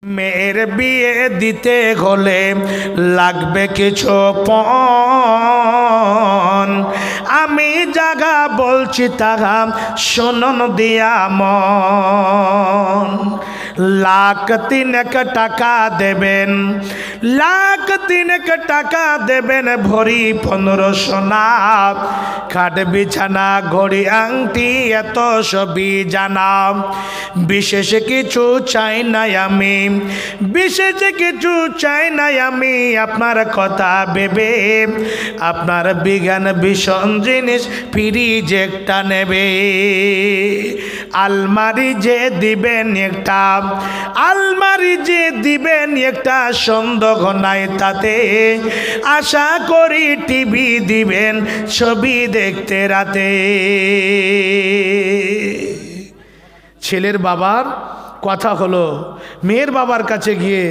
মেয়ের বিয়ে দিতে হলে লাগবে কিছু পণ, আমি জাগা বলছি তাহা শুনুন দিয়া মন। লাখ তিনেক টাকা দেবেন, লাখ তিনেক টাকা দেবেন, ভরি 15 সোনা, খাট বিছানা ঘড়ি আংটি এত সবই জানা। বিশেষ কিছু চাই নাই আমি, বিশেষ কিছু চাই নাই আমি, আপনার কথা ভেবে আপনার বিজ্ঞান ভীষণ জিনিস ফ্রিজ একটা নেবে। আলমারি যে দিবেন একটা, আলমারি যে দিবেন একটা, সন্দেহ নাই তাতে। আশা করি টিভি দিবেন ছবি দেখতে রাতে। ছেলের বাবার কথা হলো মেয়ের বাবার কাছে গিয়ে,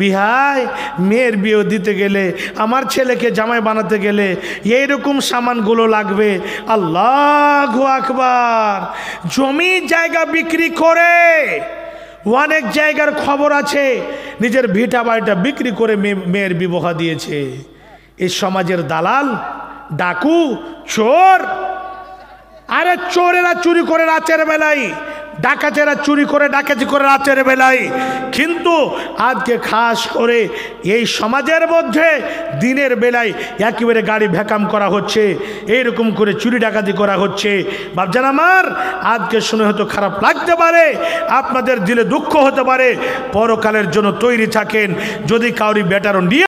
বিহাই মেয়ের বিয়ে দিতে গেলে, আমার ছেলেকে জামাই বানাতে গেলে এইরকম সামানগুলো লাগবে। আল্লাহু আকবার। জমি জায়গা বিক্রি করে, অনেক জায়গার খবর আছে, নিজের ভিটা বাড়িটা বিক্রি করে মেয়ের বিবাহ দিয়েছে। এই সমাজের দালাল, ডাকু, চোর। আরে চোরেরা চুরি করে রাতের বেলায়, ডাকাতেরা চুরি করে ডাকাতি করে রাতের বেলায়, কিন্তু আজকে খাস করে এই সমাজের মধ্যে দিনের বেলায় একেবারে গাড়ি ভ্যাকাম করা হচ্ছে, এইরকম করে চুরি ডাকাতি করা হচ্ছে। বাপজান আমার, আজকে শুনে হয়তো খারাপ লাগতে পারে, আপনাদের দিলে দুঃখ হতে পারে, পরকালের জন্য তৈরি থাকেন। যদি কাউরি বেটারও নিয়ে